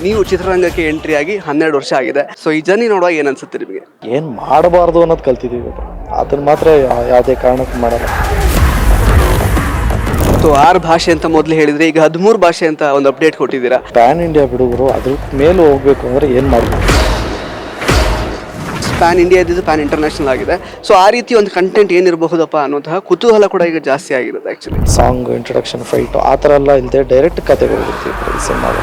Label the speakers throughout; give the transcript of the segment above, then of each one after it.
Speaker 1: ನೀವು ಚಿತ್ರರಂಗಕ್ಕೆ ಎಂಟ್ರಿ ಆಗಿ 12 ವರ್ಷ ಆಗಿದೆ. ಸೊ ಈ ಜರ್ನಿ ನೋಡುವಾಗ ಏನ್ ಅನ್ಸುತ್ತೆ ನಿಮಗೆ?
Speaker 2: ಏನು ಮಾಡಬಾರ್ದು ಅನ್ನೋದು ಕಲ್ತಿದ್ದೀವಿ. ಅದನ್ನ ಮಾತ್ರ ಯಾವುದೇ ಕಾರಣಕ್ಕೂ ಮಾಡಲ್ಲ.
Speaker 1: ಸೊ 6 ಭಾಷೆ ಅಂತ ಮೊದಲು ಹೇಳಿದ್ರೆ, ಈಗ 13 ಭಾಷೆ ಅಂತ ಒಂದು ಅಪ್ಡೇಟ್ ಕೊಟ್ಟಿದ್ದೀರಾ.
Speaker 2: ಪ್ಯಾನ್ ಇಂಡಿಯಾ ಬಿಡುಗರು ಅದ್ರ ಮೇಲೆ ಹೋಗ್ಬೇಕು ಅಂದ್ರೆ ಏನು ಮಾಡಬೇಕು?
Speaker 1: ಪ್ಯಾನ್ ಇಂಡಿಯಾ ಇದ್ದಿದ್ದು ಪ್ಯಾನ್ ಇಂಟರ್ನ್ಯಾಷನಲ್ ಆಗಿದೆ. ಸೊ ಆ ರೀತಿ ಒಂದು ಕಂಟೆಂಟ್ ಏನಿರಬಹುದಪ್ಪ ಅನ್ನೋಂತಹ ಕುತೂಹಲ ಕೂಡ ಈಗ ಜಾಸ್ತಿ ಆಗಿರುತ್ತೆ. ಆ್ಯಕ್ಚುಲಿ
Speaker 2: ಸಾಂಗ್, ಇಂಟ್ರೊಡಕ್ಷನ್, ಫೈಟು ಆ ಥರ ಎಲ್ಲ ಇಲ್ಲದೆ ಡೈರೆಕ್ಟ್ ಕತೆಗಳು ಇರ್ತೀವಿ ಈ ಸಿನಿಮಾಗೆ.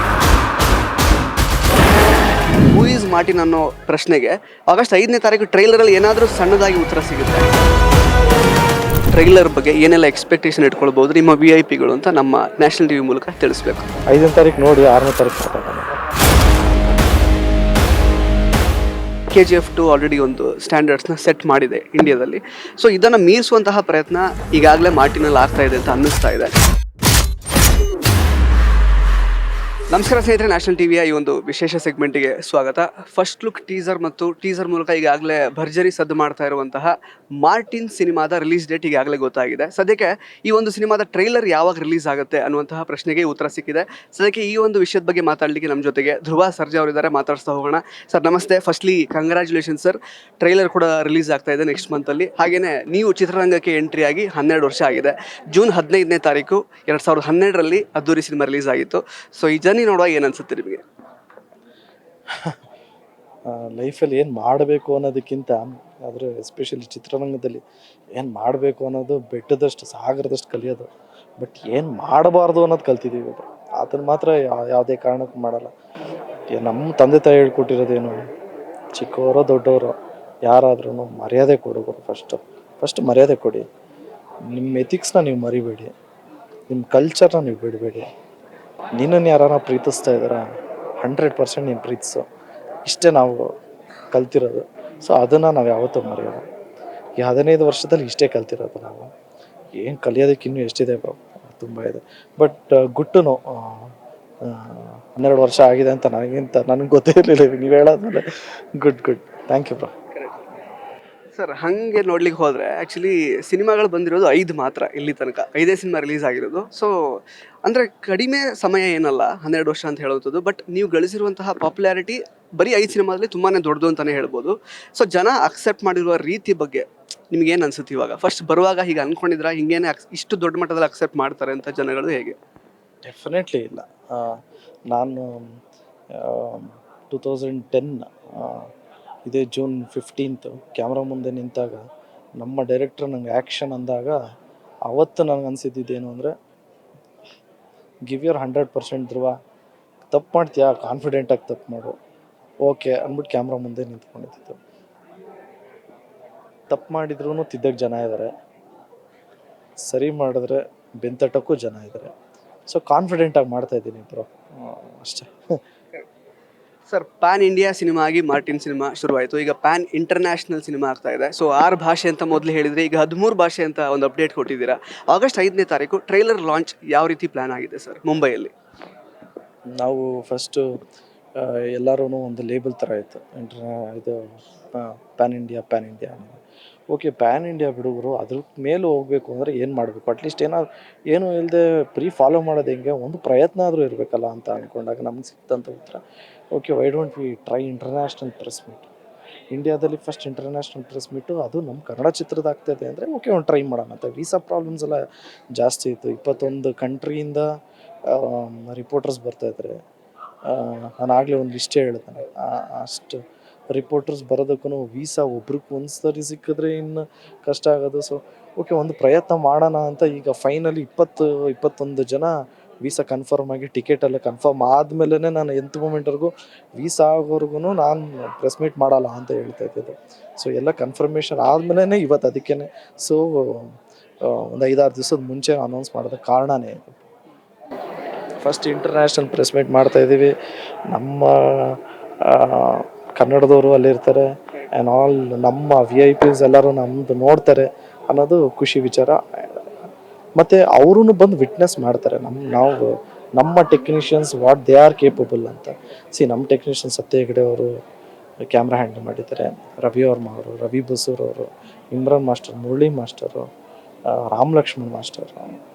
Speaker 1: ಹೂ ಈಸ್ ಮಾರ್ಟಿನ್ ಅನ್ನೋ ಪ್ರಶ್ನೆಗೆ ಆಗಸ್ಟ್ 5ನೇ ತಾರೀಕು ಟ್ರೈಲರಲ್ಲಿ ಏನಾದರೂ ಸಣ್ಣದಾಗಿ ಉತ್ತರ ಸಿಗುತ್ತೆ. ಟ್ರೈಲರ್ ಬಗ್ಗೆ ಏನೆಲ್ಲ ಎಕ್ಸ್ಪೆಕ್ಟೇಷನ್ ಇಟ್ಕೊಳ್ಬೋದು ನಿಮ್ಮ VIP ಗಳು ಅಂತ ನಮ್ಮ ನ್ಯಾಷನಲ್ TV ಮೂಲಕ ತಿಳಿಸ್ಬೇಕು.
Speaker 2: 5ನೇ ತಾರೀಕು ನೋಡಿ 6ನೇ ತಾರೀಕು ಮಾತಾಡೋಣ.
Speaker 1: KGF 2 ಆಲ್ರೆಡಿ ಒಂದು ಸ್ಟ್ಯಾಂಡರ್ಡ್ಸ್ನ ಸೆಟ್ ಮಾಡಿದೆ ಇಂಡಿಯಾದಲ್ಲಿ. ಸೊ ಇದನ್ನು ಮೀರಿಸುವಂತಹ ಪ್ರಯತ್ನ ಈಗಾಗಲೇ ಮಾರ್ಟಿನಲ್ಲಿ ಆಗ್ತಾ ಇದೆ ಅಂತ ಅನ್ನಿಸ್ತಾ ಇದೆ. ನಮಸ್ಕಾರ ಸ್ನೇಹಿತರೆ, ನ್ಯಾಷನಲ್ ಟಿವಿಯ ಈ ಒಂದು ವಿಶೇಷ ಸೆಗ್ಮೆಂಟಿಗೆ ಸ್ವಾಗತ. ಫಸ್ಟ್ ಲುಕ್ ಟೀಸರ್ ಮತ್ತು ಟೀಸರ್ ಮೂಲಕ ಈಗಾಗಲೇ ಭರ್ಜರಿ ಸದ್ದು ಮಾಡ್ತಾ ಇರುವಂತಹ ಮಾರ್ಟಿನ್ ಸಿನಿಮಾದ ರಿಲೀಸ್ ಡೇಟ್ ಈಗಾಗಲೇ ಗೊತ್ತಾಗಿದೆ. ಸದ್ಯಕ್ಕೆ ಈ ಒಂದು ಸಿನಿಮಾದ ಟ್ರೈಲರ್ ಯಾವಾಗ ರಿಲೀಸ್ ಆಗುತ್ತೆ ಅನ್ನುವಂತಹ ಪ್ರಶ್ನೆಗೆ ಉತ್ತರ ಸಿಕ್ಕಿದೆ. ಸದ್ಯಕ್ಕೆ ಈ ಒಂದು ವಿಷಯದ ಬಗ್ಗೆ ಮಾತಾಡಲಿಕ್ಕೆ ನಮ್ಮ ಜೊತೆಗೆ ಧ್ರುವ ಸರ್ಜಾ ಅವರಿದ್ದಾರೆ. ಮಾತಾಡ್ತಾ ಹೋಗೋಣ. ಸರ್ ನಮಸ್ತೆ. ಫಸ್ಟ್ಲಿ ಕಂಗ್ರ್ಯಾಚುಲೇಷನ್ ಸರ್, ಟ್ರೈಲರ್ ಕೂಡ ರಿಲೀಸ್ ಆಗ್ತಾ ಇದೆ ನೆಕ್ಸ್ಟ್ ಮಂತಲ್ಲಿ. ಹಾಗೆಯೇ ನೀವು ಚಿತ್ರರಂಗಕ್ಕೆ ಎಂಟ್ರಿ ಆಗಿ 12 ವರ್ಷ ಆಗಿದೆ. ಜೂನ್ 15ನೇ ತಾರೀಕು 2012ರಲ್ಲಿ ಅದ್ದೂರಿ ಸಿನಿಮಾ ರಿಲೀಸ್ ಆಗಿತ್ತು. ಸೊ ಈ ಜರ್ನಿ ನೋಡುವಾಗ ಏನು ಅನ್ಸುತ್ತೆ ನಿಮಗೆ?
Speaker 2: ಲೈಫಲ್ಲಿ ಏನು ಮಾಡಬೇಕು ಅನ್ನೋದಕ್ಕಿಂತ ಆದರೆ ಎಸ್ಪೆಷಲಿ ಚಿತ್ರರಂಗದಲ್ಲಿ ಏನು ಮಾಡಬೇಕು ಅನ್ನೋದು ಬೆಟ್ಟದಷ್ಟು ಸಾಗರದಷ್ಟು ಕಲಿಯೋದು. ಬಟ್ ಏನು ಮಾಡಬಾರ್ದು ಅನ್ನೋದು ಕಲ್ತಿದ್ದೀವಿ. ಅದನ್ನು ಮಾತ್ರ ಯಾವುದೇ ಕಾರಣಕ್ಕೂ ಮಾಡಲ್ಲ. ನಮ್ಮ ತಂದೆ ತಾಯಿ ಹೇಳ್ಕೊಟ್ಟಿರೋದೇನು, ಚಿಕ್ಕವರೋ ದೊಡ್ಡವರೋ ಯಾರಾದ್ರೂ ಮರ್ಯಾದೆ ಕೊಡೋರು. ಫಸ್ಟ್ ಮರ್ಯಾದೆ ಕೊಡಿ. ನಿಮ್ಮ ಎಥಿಕ್ಸ್ನ ನೀವು ಮರಿಬೇಡಿ, ನಿಮ್ಮ ಕಲ್ಚರ್ನ ನೀವು ಬಿಡಬೇಡಿ. ನಿನ್ನನ್ನು ಯಾರನ್ನ ಪ್ರೀತಿಸ್ತಾ ಇದ್ದಾರಾ 100% ನೀನು ಪ್ರೀತಿಸು. ಇಷ್ಟೇ ನಾವು ಕಲ್ತಿರೋದು. ಸೊ ಅದನ್ನು ನಾವು ಯಾವತ್ತೂ ಮರೆಯೋದು. ಈ 15 ವರ್ಷದಲ್ಲಿ ಇಷ್ಟೇ ಕಲ್ತಿರೋದು. ನಾವು ಏನು ಕಲಿಯೋದಕ್ಕೆ ಇನ್ನೂ ಎಷ್ಟಿದೆ ಬ್ರೋ, ತುಂಬ ಇದೆ. ಬಟ್ ಗುಟ್ಟು 12 ವರ್ಷ ಆಗಿದೆ ಅಂತ ನನಗೆ ಗೊತ್ತೇ ಇರಲಿಲ್ಲ. ನೀವು ಹೇಳೋದ್ಮೇಲೆ good thank you bro.
Speaker 1: Sir ಹಾಗೆ ನೋಡ್ಲಿಕ್ಕೆ ಹೋದರೆ ಆ್ಯಕ್ಚುಲಿ ಸಿನಿಮಾಗಳು ಬಂದಿರೋದು 5 ಮಾತ್ರ ಇಲ್ಲಿ ತನಕ. 5 ಸಿನಿಮಾ ರಿಲೀಸ್ ಆಗಿರೋದು. ಸೊ ಅಂದರೆ ಕಡಿಮೆ ಸಮಯ ಏನಲ್ಲ 12 ವರ್ಷ ಅಂತ ಹೇಳುವಂಥದ್ದು. ಬಟ್ ನೀವು ಗಳಿಸಿರುವಂತಹ ಪಾಪ್ಯುಲಾರಿಟಿ ಬರೀ 5 ಸಿನಿಮಾದಲ್ಲಿ ತುಂಬಾ ದೊಡ್ಡದು ಅಂತಲೇ ಹೇಳ್ಬೋದು. ಸೊ ಜನ ಅಕ್ಸೆಪ್ಟ್ ಮಾಡಿರುವ ರೀತಿ ಬಗ್ಗೆ ನಿಮ್ಗೇನು ಅನ್ಸುತ್ತೆ ಇವಾಗ? ಫಸ್ಟ್ ಬರುವಾಗ ಹೀಗೆ ಅಂದ್ಕೊಂಡಿದ್ರಾ ಹಿಂಗೇನೆ ಇಷ್ಟು ದೊಡ್ಡ ಮಟ್ಟದಲ್ಲಿ ಅಕ್ಸೆಪ್ಟ್ ಮಾಡ್ತಾರೆ ಅಂತ ಜನಗಳು, ಹೇಗೆ?
Speaker 2: ಡೆಫಿನೆಟ್ಲಿ ಇಲ್ಲ. ನಾನು 2010 ಇದೇ ಜೂನ್ 15 ಕ್ಯಾಮ್ರಾ ಮುಂದೆ ನಿಂತಾಗ ನಮ್ಮ ಡೈರೆಕ್ಟ್ರ್ ನಂಗೆ ಆ್ಯಕ್ಷನ್ ಅಂದಾಗ ಅವತ್ತು ನನಗೆ ಅನಿಸಿದ್ದೇನು ಅಂದರೆ, ಗಿವ್ ಯುವರ್ 100% ಧ್ರುವ. ತಪ್ಪು ಮಾಡ್ತೀಯಾ, ಕಾನ್ಫಿಡೆಂಟಾಗಿ ತಪ್ಪು ಮಾಡು, ಓಕೆ ಅಂದ್ಬಿಟ್ಟು ಕ್ಯಾಮ್ರಾ ಮುಂದೆ ನಿಂತ್ಕೊಂಡಿದ್ದು. ತಪ್ಪು ಮಾಡಿದ್ರೂ ತಿದ್ದಕ್ಕೆ ಜನ ಇದ್ದಾರೆ, ಸರಿ ಮಾಡಿದ್ರೆ ಬೆಂತಟ್ಟಕ್ಕೂ ಜನ ಇದ್ದಾರೆ. ಸೊ ಕಾನ್ಫಿಡೆಂಟಾಗಿ ಮಾಡ್ತಾಯಿದ್ದೀನಿ ಬ್ರೋ, ಅಷ್ಟೇ.
Speaker 1: ಸರ್ ಪ್ಯಾನ್ ಇಂಡಿಯಾ ಸಿನಿಮಾ ಆಗಿ ಮಾರ್ಟಿನ್ ಸಿನಿಮಾ ಶುರುವಾಯಿತು. ಈಗ ಪ್ಯಾನ್ ಇಂಟರ್ನ್ಯಾಷನಲ್ ಸಿನಿಮಾ ಆಗ್ತಾ ಇದೆ. ಸೊ 6 ಭಾಷೆ ಅಂತ ಮೊದಲು ಹೇಳಿದರೆ, ಈಗ 13 ಭಾಷೆ ಅಂತ ಒಂದು ಅಪ್ಡೇಟ್ ಕೊಟ್ಟಿದ್ದೀರಾ. ಆಗಸ್ಟ್ 5ನೇ ತಾರೀಕು ಟ್ರೈಲರ್ ಲಾಂಚ್ ಯಾವ ರೀತಿ ಪ್ಲ್ಯಾನ್ ಆಗಿದೆ ಸರ್ ಮುಂಬೈಯಲ್ಲಿ?
Speaker 2: ನಾವು ಫಸ್ಟು ಎಲ್ಲರೂ ಒಂದು ಲೇಬಲ್ ಥರ ಇತ್ತು, ಇದು ಪ್ಯಾನ್ ಇಂಡಿಯಾ ಅನ್ನೋದು. ಓಕೆ, ಪ್ಯಾನ್ ಇಂಡಿಯಾ ಬಿಡುಗರು ಅದ್ರ ಮೇಲೆ ಹೋಗಬೇಕು ಅಂದರೆ ಏನು ಮಾಡಬೇಕು? ಅಟ್ಲೀಸ್ಟ್ ಏನು ಇಲ್ಲದೆ ಫಾಲೋ ಮಾಡೋದು ಹೆಂಗೆ, ಒಂದು ಪ್ರಯತ್ನ ಆದರೂ ಇರಬೇಕಲ್ಲ ಅಂತ ಅಂದ್ಕೊಂಡಾಗ ನಮ್ಗೆ ಸಿಕ್ತಂಥ ಉತ್ತರ, okay why don't we try international press meet. ಇಂಡಿಯಾದಲ್ಲಿ ಫಸ್ಟ್ ಇಂಟರ್ನ್ಯಾಷನಲ್ ಪ್ರೆಸ್ ಮೀಟು, ಅದು ನಮ್ಮ ಕನ್ನಡ ಚಿತ್ರದಾಗ್ತಾಯಿದೆ ಅಂದರೆ ಓಕೆ ಒಂದು ಟ್ರೈ ಮಾಡೋಣ ಅಂತ. ವೀಸಾ ಪ್ರಾಬ್ಲಮ್ಸ್ ಎಲ್ಲ ಜಾಸ್ತಿ ಇತ್ತು. 21 ಕಂಟ್ರಿಯಿಂದ ರಿಪೋರ್ಟರ್ಸ್ ಬರ್ತಾಯಿದ್ದಾರೆ. ನಾನು ಆಗಲೇ ಒಂದು ಲಿಸ್ಟೇ ಹೇಳ್ತಾನೆ, ಅಷ್ಟು ರಿಪೋರ್ಟರ್ಸ್ ಬರೋದಕ್ಕೂ ವೀಸಾ ಒಬ್ರಿಗೆ ಒಂದು ಸರಿ ಸಿಕ್ಕಿದ್ರೆ ಇನ್ನು ಕಷ್ಟ ಆಗೋದು. ಸೊ ಓಕೆ ಒಂದು ಪ್ರಯತ್ನ ಮಾಡೋಣ ಅಂತ. ಈಗ ಫೈನಲಿ 21 ಜನ ವೀಸಾ ಕನ್ಫರ್ಮ್ ಆಗಿ ಟಿಕೆಟೆಲ್ಲ ಕನ್ಫರ್ಮ್ ಆದಮೇಲೆ ನಾನು ಎಂಥ ಮೂಮೆಂಟ್ವರೆಗೂ ವೀಸಾ ಆಗೋವರೆಗೂ ನಾನು ಪ್ರೆಸ್ ಮೀಟ್ ಮಾಡಲ್ಲ ಅಂತ ಹೇಳ್ತಾ ಇದ್ದಿದ್ದು. ಸೊ ಎಲ್ಲ ಕನ್ಫರ್ಮೇಷನ್ ಆದಮೇಲೆ ಇವತ್ತು ಅದಕ್ಕೇ ಸೊ ಒಂದು 5-6 ದಿವಸದ ಮುಂಚೆ ಅನೌನ್ಸ್ ಮಾಡೋದ ಕಾರಣನೇ ಇದು. ಫಸ್ಟ್ ಇಂಟರ್ನ್ಯಾಷನಲ್ ಪ್ರೆಸ್ ಮೀಟ್ ಮಾಡ್ತಾಯಿದ್ದೀವಿ. ನಮ್ಮ ಕನ್ನಡದವರು ಅಲ್ಲಿರ್ತಾರೆ ಆ್ಯಂಡ್ ಆಲ್ ನಮ್ಮ VIPs ಎಲ್ಲರೂ ನಮ್ಮದು ನೋಡ್ತಾರೆ ಅನ್ನೋದು ಖುಷಿ ವಿಚಾರ. ಮತ್ತು ಅವರೂ ಬಂದು ವಿಟ್ನೆಸ್ ಮಾಡ್ತಾರೆ ನಮ್ಮ technicians what they are capable ಅಂತ. ನಮ್ಮ ಟೆಕ್ನಿಷಿಯನ್ ಸತ್ಯ ಹೆಗಡೆ ಅವರು ಕ್ಯಾಮ್ರಾ ಹ್ಯಾಂಡಲ್ ಮಾಡಿದ್ದಾರೆ, ರವಿ ವರ್ಮ ಅವರು, ರವಿ ಬಸೂರ್ ಅವರು, Imran master, Murali master, Ram Lakshman master,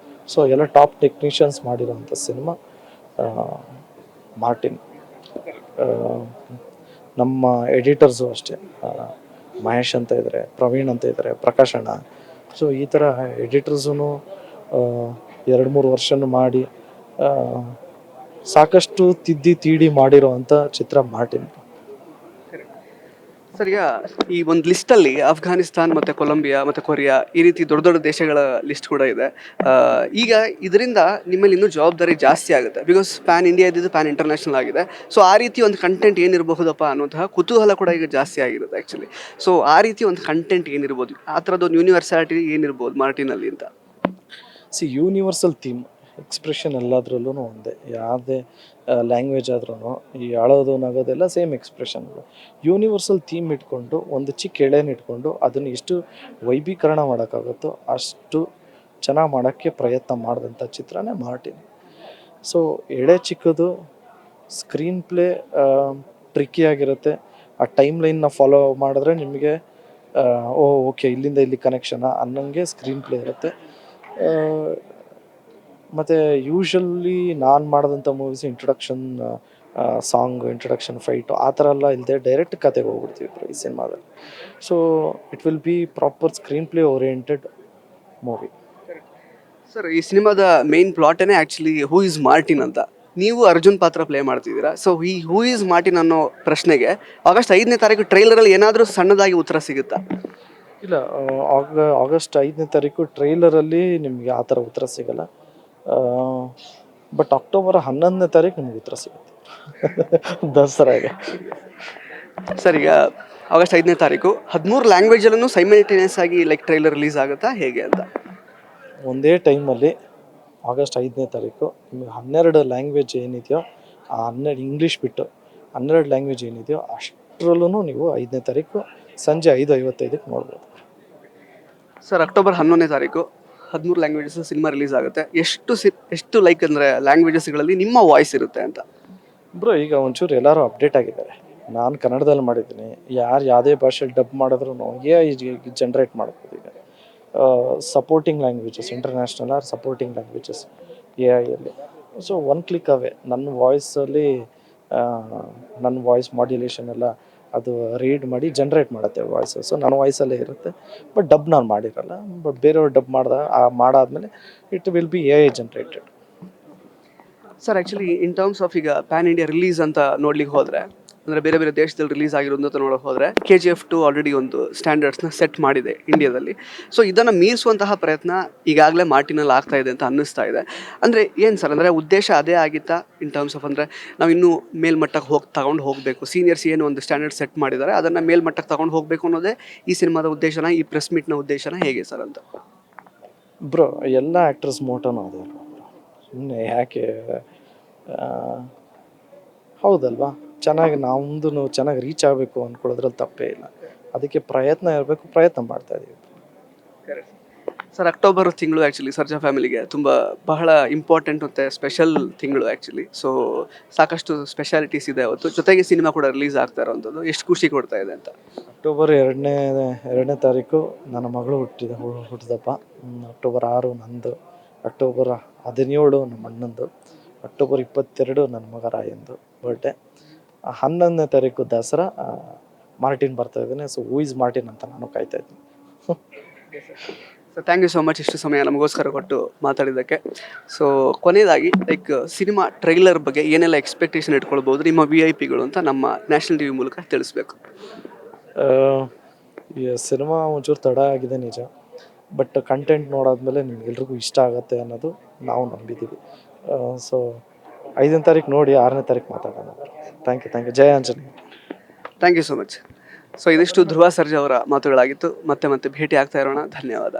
Speaker 2: so ಎಲ್ಲ ಟಾಪ್ ಟೆಕ್ನಿಷಿಯನ್ಸ್ ಮಾಡಿರೋಂಥ ಸಿನಿಮಾ ಮಾರ್ಟಿನ್. ಆ, ನಮ್ಮ ಎಡಿಟರ್ಸು ಅಷ್ಟೇ, ಮಹೇಶ್ ಅಂತ ಇದ್ದಾರೆ, ಪ್ರವೀಣ್ ಅಂತ ಇದ್ದಾರೆ, ಪ್ರಕಾಶ್ ಅಣ್ಣ. ಸೊ ಈ ಥರ ಎಡಿಟರ್ಸೂ 2-3 ವರ್ಷನೂ ಮಾಡಿ ಸಾಕಷ್ಟು ತಿದ್ದಿ ತೀಡಿ ಮಾಡಿರೋ ಅಂಥ ಚಿತ್ರ ಮಾರ್ಟಿನ್.
Speaker 1: ಸರ್, ಈಗ ಈ ಒಂದು ಲಿಸ್ಟಲ್ಲಿ ಅಫ್ಘಾನಿಸ್ತಾನ್ ಮತ್ತು ಕೊಲಂಬಿಯಾ ಮತ್ತು ಕೊರಿಯಾ ಈ ರೀತಿ ದೊಡ್ಡ ದೊಡ್ಡ ದೇಶಗಳ ಲಿಸ್ಟ್ ಕೂಡ ಇದೆ. ಈಗ ಇದರಿಂದ ನಿಮ್ಮಲ್ಲಿ ಇನ್ನೂ ಜವಾಬ್ದಾರಿ ಜಾಸ್ತಿ ಆಗುತ್ತೆ, ಬಿಕಾಸ್ ಪ್ಯಾನ್ ಇಂಡಿಯಾ ಇದ್ದಿದ್ದು ಪ್ಯಾನ್ ಇಂಟರ್ನ್ಯಾಷನಲ್ ಆಗಿದೆ. ಸೊ ಆ ರೀತಿ ಒಂದು ಕಂಟೆಂಟ್ ಏನಿರಬಹುದಪ್ಪ ಅನ್ನೋಂತಹ ಕುತೂಹಲ ಕೂಡ ಈಗ ಜಾಸ್ತಿ ಆಗಿರುತ್ತೆ ಆ್ಯಕ್ಚುಲಿ. ಸೊ ಆ ರೀತಿ ಒಂದು ಕಂಟೆಂಟ್ ಏನಿರ್ಬೋದು, ಆ ಥರದ್ದು ಒಂದು ಯೂನಿವರ್ಸಾಲಿಟಿ ಏನಿರ್ಬೋದು ಮಾರ್ಟಿನಲ್ಲಿ ಅಂತ?
Speaker 2: ಯೂನಿವರ್ಸಲ್ ಥೀಮ್, ಎಕ್ಸ್ಪ್ರೆಷನ್ ಎಲ್ಲದ್ರಲ್ಲೂ ಒಂದೇ, ಯಾವುದೇ ಲ್ಯಾಂಗ್ವೇಜ್ ಆದ್ರೂ ಈ ಅಳೋದು ನಗೋದೆಲ್ಲ ಸೇಮ್ ಎಕ್ಸ್ಪ್ರೆಷನ್ಗಳು. ಯೂನಿವರ್ಸಲ್ ಥೀಮ್ ಇಟ್ಕೊಂಡು ಒಂದು ಚಿಕ್ಕ ಎಳೆನ ಇಟ್ಕೊಂಡು ಅದನ್ನು ಎಷ್ಟು ವೈಭೀಕರಣ ಮಾಡೋಕ್ಕಾಗುತ್ತೋ ಅಷ್ಟು ಚೆನ್ನಾಗಿ ಮಾಡೋಕ್ಕೆ ಪ್ರಯತ್ನ ಮಾಡಿದಂಥ ಚಿತ್ರನೇ ಮಾರ್ಟಿನ್. ಸೊ ಎಳೆ ಚಿಕ್ಕದು, ಸ್ಕ್ರೀನ್ ಪ್ಲೇ ಟ್ರಿಕ್ಕಿಯಾಗಿರುತ್ತೆ. ಆ ಟೈಮ್ ಲೈನ್ನ ಫಾಲೋ ಮಾಡಿದ್ರೆ ನಿಮಗೆ ಓಕೆ ಇಲ್ಲಿಂದ ಇಲ್ಲಿ ಕನೆಕ್ಷನ ಅನ್ನೋಂಗೆ ಸ್ಕ್ರೀನ್ ಪ್ಲೇ ಇರುತ್ತೆ. ಮತ್ತು ಯೂಶ್ವಲಿ ನಾನು ಮಾಡಿದಂಥ movies introduction song, introduction fight ಆ ಥರ ಎಲ್ಲ ಇಲ್ಲದೆ ಡೈರೆಕ್ಟ್ ಕತೆಗೆ ಹೋಗ್ಬಿಡ್ತೀವಿ ಈ ಸಿನಿಮಾದಲ್ಲಿ. So it will be proper screenplay oriented movie.
Speaker 1: Sir, ಈ ಸಿನಿಮಾದ ಮೇನ್ ಪ್ಲಾಟೇನೆ ಆ್ಯಕ್ಚುಲಿ ಹೂ ಈಸ್ ಮಾರ್ಟಿನ್ ಅಂತ. ನೀವು ಅರ್ಜುನ್ ಪಾತ್ರ ಪ್ಲೇ ಮಾಡ್ತಿದ್ದೀರಾ. ಸೊ ಈ ಹೂ ಈಸ್ ಮಾರ್ಟಿನ್ ಅನ್ನೋ ಪ್ರಶ್ನೆಗೆ ಆಗಸ್ಟ್ 5ನೇ ತಾರೀಕು ಟ್ರೈಲರಲ್ಲಿ ಏನಾದರೂ ಸಣ್ಣದಾಗಿ ಉತ್ತರ ಸಿಗುತ್ತಾ?
Speaker 2: ಇಲ್ಲ, ಆಗಸ್ಟ್ 5ನೇ ತಾರೀಕು ಟ್ರೈಲರಲ್ಲಿ ನಿಮಗೆ ಆ ಥರ ಉತ್ತರ ಸಿಗಲ್ಲ. ಬಟ್ ಅಕ್ಟೋಬರ್ 11ನೇ ತಾರೀಕು ನಿಮಗೆ ಉತ್ತರ ಸಿಗುತ್ತೆ ದಸರಾಗೆ.
Speaker 1: ಸರ್, ಈಗ ಆಗಸ್ಟ್ 5ನೇ ತಾರೀಕು 13 ಲ್ಯಾಂಗ್ವೇಜಲ್ಲೂ ಸೈಮಲ್ಟೇನಿಯಸ್ ಆಗಿ ಲೈಕ್ ಟ್ರೈಲರ್ ರಿಲೀಸ್ ಆಗುತ್ತಾ ಹೇಗೆ ಅಂತ?
Speaker 2: ಒಂದೇ ಟೈಮಲ್ಲಿ ಆಗಸ್ಟ್ 5ನೇ ತಾರೀಕು ನಿಮಗೆ 12 ಲ್ಯಾಂಗ್ವೇಜ್ ಏನಿದೆಯೋ ಆ 12 ಇಂಗ್ಲೀಷ್ ಬಿಟ್ಟು 12 ಲ್ಯಾಂಗ್ವೇಜ್ ಏನಿದೆಯೋ ಅಷ್ಟರಲ್ಲೂ ನೀವು 5ನೇ ತಾರೀಕು ಸಂಜೆ 5:55ಕ್ಕೆ ನೋಡ್ಬೋದು.
Speaker 1: ಸರ್, ಅಕ್ಟೋಬರ್ 11ನೇ ತಾರೀಕು 13 ಲ್ಯಾಂಗ್ವೇಜಸ್ ಸಿನಿಮಾ ರಿಲೀಸ್ ಆಗುತ್ತೆ. ಎಷ್ಟು ಲೈಕ್ ಅಂದರೆ ಲ್ಯಾಂಗ್ವೇಜಸ್ಗಳಲ್ಲಿ ನಿಮ್ಮ ವಾಯ್ಸ್ ಇರುತ್ತೆ ಅಂತ?
Speaker 2: ಬ್ರೋ, ಈಗ ಒಂಚೂರು ಎಲ್ಲರೂ ಅಪ್ಡೇಟ್ ಆಗಿದ್ದಾರೆ. ನಾನು ಕನ್ನಡದಲ್ಲಿ ಮಾಡಿದ್ದೀನಿ, ಯಾವುದೇ ಭಾಷೆಯಲ್ಲಿ ಡಬ್ ಮಾಡಿದ್ರು ಜನ್ರೇಟ್ ಮಾಡ್ಬೋದು. ಈಗ supporting languages, international or supporting languages AI so one click away ನನ್ನ ವಾಯ್ಸಲ್ಲಿ ನನ್ನ ವಾಯ್ಸ್ ಮಾಡ್ಯುಲೇಷನ್ ಎಲ್ಲ ಅದು ರೀಡ್ ಮಾಡಿ ಜನ್ರೇಟ್ ಮಾಡುತ್ತೆ ವಾಯ್ಸಸ್. ನನ್ನ ವಾಯ್ಸಲ್ಲೇ ಇರುತ್ತೆ, ಬಟ್ ಡಬ್ ನಾನು ಮಾಡಿರಲ್ಲ. ಬಟ್ ಬೇರೆಯವ್ರು ಡಬ್ ಮಾಡಾದ್ಮೇಲೆ it will B AI generated.
Speaker 1: Sir, actually in terms of ಈಗ ಪ್ಯಾನ್ ಇಂಡಿಯಾ ರಿಲೀಸ್ ಅಂತ ನೋಡ್ಲಿಕ್ಕೆ ಹೋದರೆ, ಅಂದರೆ ಬೇರೆ ಬೇರೆ ದೇಶದಲ್ಲಿ ರಿಲೀಸ್ ಆಗಿರೋದು ಅಂತ ನೋಡೋಕೆ ಹೋದರೆ KGF 2 ಆಲ್ರೆಡಿ ಒಂದು ಸ್ಟ್ಯಾಂಡರ್ಡ್ಸ್ನ ಸೆಟ್ ಮಾಡಿದೆ ಇಂಡಿಯಾದಲ್ಲಿ. ಸೊ ಇದನ್ನು ಮೀರಿಸುವಂತಹ ಪ್ರಯತ್ನ ಈಗಾಗಲೇ ಮಾರ್ಟಿನಲ್ಲಿ ಆಗ್ತಾ ಇದೆ ಅಂತ ಅನ್ನಿಸ್ತಾ ಇದೆ. ಅಂದರೆ ಏನು ಸರ್, ಅಂದರೆ ಉದ್ದೇಶ ಅದೇ ಆಗಿತ್ತಾ ಇನ್ ಟರ್ಮ್ಸ್ ಆಫ್, ಅಂದರೆ ನಾವು ಇನ್ನೂ ಮೇಲ್ಮಟ್ಟಕ್ಕೆ ತಗೊಂಡು ಹೋಗಬೇಕು, ಸೀನಿಯರ್ಸ್ ಏನು ಒಂದು ಸ್ಟ್ಯಾಂಡರ್ಡ್ ಸೆಟ್ ಮಾಡಿದ್ದಾರೆ ಅದನ್ನು ಮೇಲ್ಮಟ್ಟಕ್ಕೆ ತಗೊಂಡು ಹೋಗಬೇಕು ಅನ್ನೋದೇ ಈ ಸಿನಿಮಾದ ಉದ್ದೇಶನ, ಈ ಪ್ರೆಸ್ ಮೀಟ್ನ ಉದ್ದೇಶನ ಹೇಗೆ ಸರ್ ಅಂತ?
Speaker 2: ಬ್ರೋ, ಎಲ್ಲ ಆ್ಯಕ್ಟರ್ಸ್ ಮೋಟೋನು ಅದೇ ಸುಮ್ಮನೆ ಯಾಕೆ, ಹೌದಲ್ವಾ? ಚೆನ್ನಾಗಿ ನಮ್ಮದು ಚೆನ್ನಾಗಿ ರೀಚ್ ಆಗಬೇಕು ಅಂದ್ಕೊಳ್ಳೋದ್ರಲ್ಲಿ ತಪ್ಪೇ ಇಲ್ಲ. ಅದಕ್ಕೆ ಪ್ರಯತ್ನ ಇರಬೇಕು, ಪ್ರಯತ್ನ ಮಾಡ್ತಾ ಇದ್ದೀವಿ.
Speaker 1: ಸರ್, ಅಕ್ಟೋಬರ್ ತಿಂಗಳು ಆ್ಯಕ್ಚುಲಿ ಸರ್ಜಾ ಫ್ಯಾಮಿಲಿಗೆ ತುಂಬ ಬಹಳ ಇಂಪಾರ್ಟೆಂಟ್ ಮತ್ತು ಸ್ಪೆಷಲ್ ತಿಂಗಳು ಆ್ಯಕ್ಚುಲಿ. ಸೊ ಸಾಕಷ್ಟು ಸ್ಪೆಷಾಲಿಟೀಸ್ ಇದೆ ಅವತ್ತು, ಜೊತೆಗೆ ಸಿನಿಮಾ ಕೂಡ ರಿಲೀಸ್ ಆಗ್ತಾ ಇರೋವಂಥದ್ದು. ಎಷ್ಟು ಖುಷಿ ಕೊಡ್ತಾ ಇದೆ ಅಂತ?
Speaker 2: ಅಕ್ಟೋಬರ್ 2ನೇ ತಾರೀಕು ನನ್ನ ಮಗಳು ಹುಟ್ಟಿದಪ್ಪ. ಅಕ್ಟೋಬರ್ 6 ನಂದು, ಅಕ್ಟೋಬರ್ 17 ನಮ್ಮ ಅಣ್ಣಂದು, ಅಕ್ಟೋಬರ್ 22 ನನ್ನ ಮಗ ರಾಯಂದು ಬರ್ಡೇ, 11ನೇ ತಾರೀಕು ದಸರಾ, ಮಾರ್ಟಿನ್ ಬರ್ತಾ ಇದ್ದಾನೆ. ಸೊ ಹೂ ಈಸ್ ಮಾರ್ಟಿನ್ ಅಂತ ನಾನು ಕಾಯ್ತಾ ಇದ್ದೀನಿ.
Speaker 1: So thank you so much ಇಷ್ಟು ಸಮಯ ನಮಗೋಸ್ಕರ ಕೊಟ್ಟು ಮಾತಾಡಿದ್ದಕ್ಕೆ. ಸೊ ಕೊನೆಯದಾಗಿ ಲೈಕ್ ಸಿನಿಮಾ ಟ್ರೈಲರ್ ಬಗ್ಗೆ ಏನೆಲ್ಲ ಎಕ್ಸ್ಪೆಕ್ಟೇಷನ್ ಇಟ್ಕೊಳ್ಬೋದು ನಿಮ್ಮ VIP ಅಂತ ನಮ್ಮ ನ್ಯಾಷನಲ್ TV ಮೂಲಕ ತಿಳಿಸ್ಬೇಕು.
Speaker 2: ಈ ಸಿನಿಮಾ ಒಂಚೂರು ತಡ ಆಗಿದೆ ನಿಜ, ಬಟ್ ಕಂಟೆಂಟ್ ನೋಡಾದ್ಮೇಲೆ ನಿಮ್ಗೆಲ್ರಿಗೂ ಇಷ್ಟ ಆಗುತ್ತೆ ಅನ್ನೋದು ನಾವು ನಂಬಿದ್ದೀವಿ. ಸೊ 5ನೇ ತಾರೀಕು ನೋಡಿ 6ನೇ ತಾರೀಕು ಮಾತಾಡೋಣ. Thank you. ಜಯ Anjaneya.
Speaker 1: Thank you so much. So ಇದಿಷ್ಟು ಧ್ರುವ ಸರ್ಜಾ ಅವರ ಮಾತುಗಳಾಗಿತ್ತು. ಮತ್ತೆ ಭೇಟಿ ಆಗ್ತಾ ಇರೋಣ. ಧನ್ಯವಾದ.